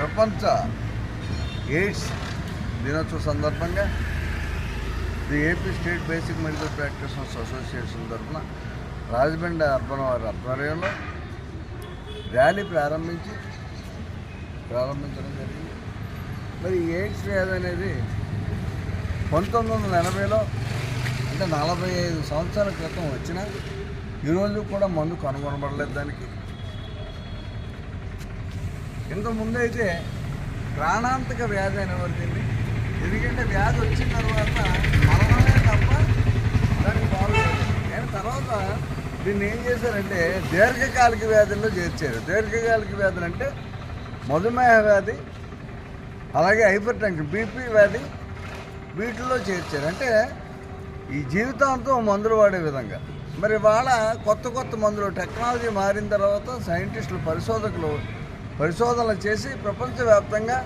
ప్రపంచ ఎయిడ్స్ దినోత్సవ సందర్భంగా the AP state basic medical practitioners association తరఫున రాజమండ్రి అర్బన్ వారి ఆధ్వర్యంలో ర్యాలీ ప్రారంభించడం జరిగింది. మరి ఎయిడ్స్ వ్యాధి అనేది 1980లో అంటే 45 సంవత్సరాల క్రితం వచ్చిన ఈరోజు కూడా మందు కనుగొనబడలేదు. దానికి ఇంతకుముందు అయితే ప్రాణాంతక వ్యాధి అనేవారిది. ఎందుకంటే వ్యాధి వచ్చిన తర్వాత మరణమే తప్ప దానికి బాగుంటుంది. కానీ తర్వాత దీన్ని ఏం చేశారంటే దీర్ఘకాలిక వ్యాధుల్లో చేర్చారు. దీర్ఘకాలిక వ్యాధులు అంటే మధుమేహ వ్యాధి, అలాగే హైపర్ టెన్షన్, బీపీ వ్యాధి వీటిల్లో చేర్చారు. అంటే ఈ జీవితాంతం మందులు వాడే విధంగా. మరి వాళ్ళ కొత్త మందులు టెక్నాలజీ మారిన తర్వాత సైంటిస్టులు పరిశోధనలు చేసి ప్రపంచవ్యాప్తంగా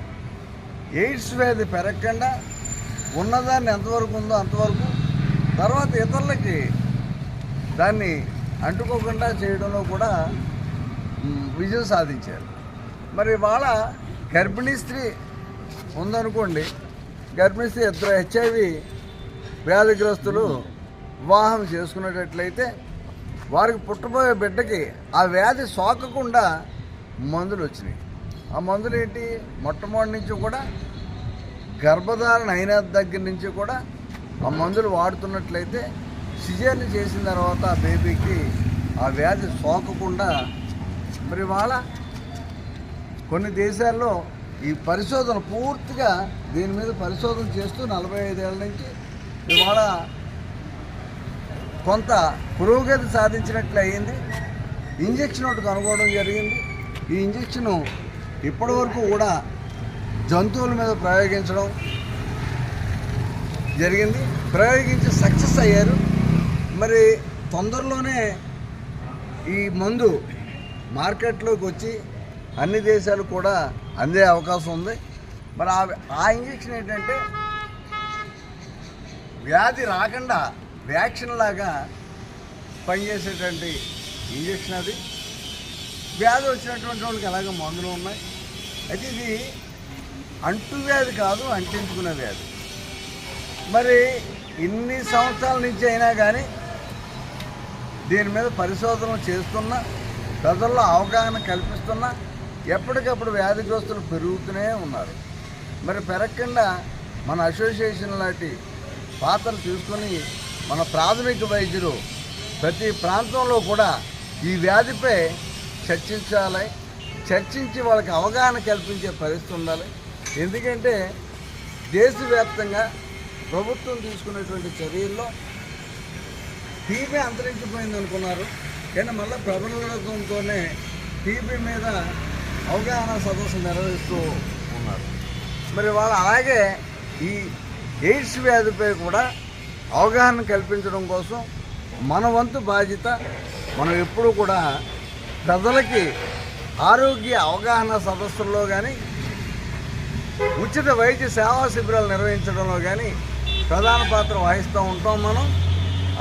ఎయిడ్స్ వ్యాధి పెరగకుండా ఉన్నదాన్ని ఎంతవరకు ఉందో అంతవరకు, తర్వాత ఇతరులకి దాన్ని అంటుకోకుండా చేయడంలో కూడా విజయం సాధించారు. మరి వాళ్ళ గర్భిణీ స్త్రీ ఉందనుకోండి, గర్భిణీ స్త్రీ ఇద్దరు HIV వ్యాధిగ్రస్తులు వివాహం చేసుకునేటట్లయితే వారికి పుట్టబోయే బిడ్డకి ఆ వ్యాధి సోకకుండా మందులు వచ్చినాయి. ఆ మందులు ఏంటి? మొట్టమొదటి నుంచి కూడా గర్భధారణ అయిన దగ్గర నుంచి కూడా ఆ మందులు వాడుతున్నట్లయితే సిజేరియన్ చేసిన తర్వాత ఆ బేబీకి ఆ వ్యాధి సోకకుండా. మరి వాళ్ళ కొన్ని దేశాల్లో ఈ పరిశోధన పూర్తిగా దీని మీద పరిశోధన చేస్తూ 45 ఏళ్ళ నుంచి ఇవాళ కొంత పురోగతి సాధించినట్లు అయ్యింది. ఇంజెక్షన్ ఒకటి కనుగొనడం జరిగింది. ఈ ఇంజెక్షను ఇప్పటి వరకు కూడా జంతువుల మీద ప్రయోగించడం జరిగింది. ప్రయోగించి సక్సెస్ అయ్యారు. మరి తొందరలోనే ఈ మందు మార్కెట్లోకి వచ్చి అన్ని దేశాలు కూడా అందే అవకాశం ఉంది. మరి ఆ ఇంజెక్షన్ ఏంటంటే వ్యాధి రాకుండా వ్యాక్సిన్ లాగా పనిచేసేటువంటి ఇంజెక్షన్. అది వ్యాధి వచ్చినటువంటి వాళ్ళకి అలాగే మందులు ఉన్నాయి. అయితే ఇది అంటువ్యాధి కాదు, అంటించుకునే వ్యాధి. మరి ఇన్ని సంవత్సరాల నుంచి అయినా కానీ దీని మీద పరిశోధనలు చేస్తున్నా, ప్రజల్లో అవగాహన కల్పిస్తున్నా, ఎప్పటికప్పుడు వ్యాధిగ్రస్తులు పెరుగుతూనే ఉన్నారు. మరి పెరగకుండా మన అసోసియేషన్ లాంటి పాత్రలు తీసుకొని మన ప్రాథమిక వైద్యులు ప్రతి ప్రాంతంలో కూడా ఈ వ్యాధిపై చర్చించి వాళ్ళకి అవగాహన కల్పించే పరిస్థితి ఉండాలి. ఎందుకంటే దేశవ్యాప్తంగా ప్రభుత్వం తీసుకునేటువంటి చర్యల్లో టీబీ అంతరించిపోయింది అనుకున్నారు. కానీ మళ్ళీ ప్రబలంతోనే టీబీ మీద అవగాహన సదస్సు నిర్వహిస్తూ ఉన్నారు. మరి వాళ్ళు అలాగే ఈ ఎయిడ్స్ వ్యాధిపై కూడా అవగాహన కల్పించడం కోసం మన వంతు బాధ్యత. మనం ఎప్పుడూ కూడా ప్రజలకి ఆరోగ్య అవగాహన సదస్సుల్లో కానీ ఉచిత వైద్య సేవా శిబిరాలు నిర్వహించడంలో కానీ ప్రధాన పాత్ర వహిస్తూ ఉంటాం మనం.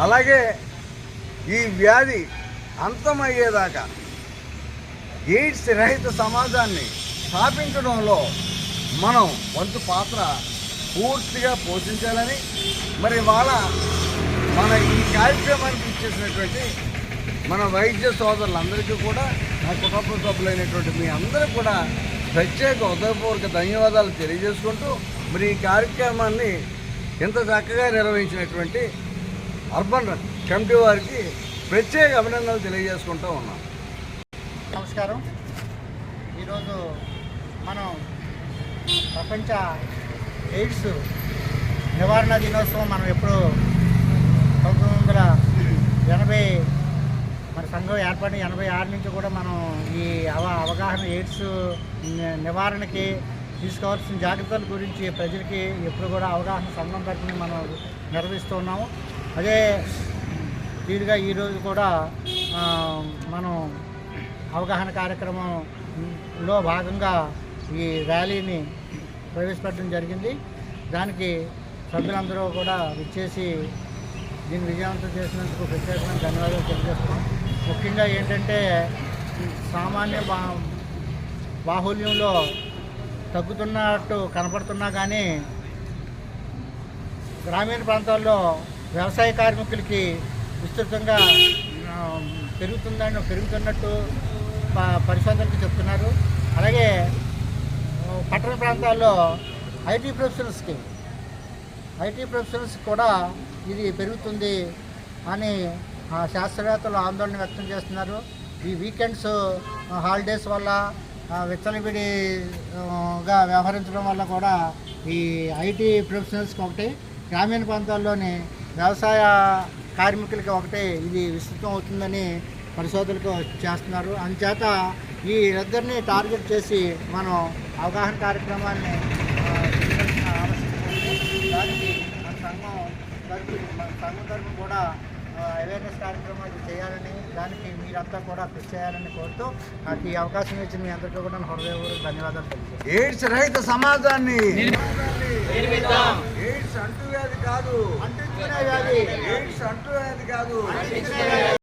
అలాగే ఈ వ్యాధి అంతమయ్యేదాకా ఎయిడ్స్ రహిత సమాజాన్ని స్థాపించడంలో మనం వంతు పాత్ర పూర్తిగా పోషించాలని, మరి వాళ్ళ మన ఈ కార్యక్రమానికి ఇచ్చేసినటువంటి మన వైద్య సోదరులందరికీ కూడా, నా కుటుంబ సభ్యులైనటువంటి మీ అందరూ కూడా ప్రత్యేక హృదయపూర్వక ధన్యవాదాలు తెలియజేసుకుంటూ, మరి ఈ కార్యక్రమాన్ని ఇంత చక్కగా నిర్వహించినటువంటి అర్బన్ కమిటీ వారికి ప్రత్యేక అభినందనలు తెలియజేసుకుంటూ ఉన్నాం. నమస్కారం. ఈరోజు మనం ప్రపంచ ఎయిడ్స్ నివారణ దినోత్సవం మనం ఎప్పుడు 1980 మన సంఘం ఏర్పడిన 86 నుంచి కూడా మనం ఈ అవగాహన ఎయిడ్స్ నివారణకి తీసుకోవాల్సిన జాగ్రత్తల గురించి ప్రజలకి ఎప్పుడు కూడా అవగాహన సంఘం తరఫున మనం నిర్వహిస్తూ ఉన్నాము. అదే తీరుగా ఈరోజు కూడా మనం అవగాహన కార్యక్రమంలో భాగంగా ఈ ర్యాలీని ప్రవేశపెట్టడం జరిగింది. దానికి సభ్యులందరూ కూడా విచ్చేసి దీన్ని విజయవంతం చేసినందుకు ప్రత్యేకమైన ధన్యవాదాలు తెలియజేస్తున్నాం. ముఖ్యంగా ఏంటంటే సామాన్య బాహుల్యంలో తగ్గుతున్నట్టు కనపడుతున్నా కానీ గ్రామీణ ప్రాంతాల్లో వ్యవసాయ కార్మికులకి విస్తృతంగా పెరుగుతున్నట్టు పరిశోధనలు చెప్తున్నారు. అలాగే పట్టణ ప్రాంతాల్లో ఐటీ ప్రొఫెషనల్స్ కూడా ఇది పెరుగుతుంది అని శాస్త్రవేత్తలు ఆందోళన వ్యక్తం చేస్తున్నారు. ఈ వీకెండ్స్ హాలిడేస్ వల్ల విచ్చలవిడిగా వ్యవహరించడం వల్ల కూడా ఈ ఐటీ ప్రొఫెషనల్స్కి ఒకటి, గ్రామీణ ప్రాంతాల్లోని వ్యవసాయ కార్మికులకి ఒకటి ఇది విస్తృతం అవుతుందని పరిశోధనలు చేస్తున్నారు. అందుచేత ఈ ఇద్దరిని టార్గెట్ చేసి మనం అవగాహన కార్యక్రమాన్ని చేయాల్సిన ఆవశ్యకత ఉంది. దానికి మన సంఘం తరఫున కూడా అవేర్నెస్ కార్యక్రమాలు చేయాలని, దానికి మీరంతా కూడా కృషి చేయాలని కోరుతూ నాకు ఈ అవకాశం ఇచ్చిన మీ అందరికీ కూడా హృదయపూర్వక ధన్యవాదాలు తెలియజేస్తాను. ఎయిడ్స్ రహిత సమాజాన్ని ఎయిడ్స్ అంటువ్యాధి కాదు, అంటించుకునే వ్యాధి, ఎయిడ్స్ అంటువ్యాధి కాదు.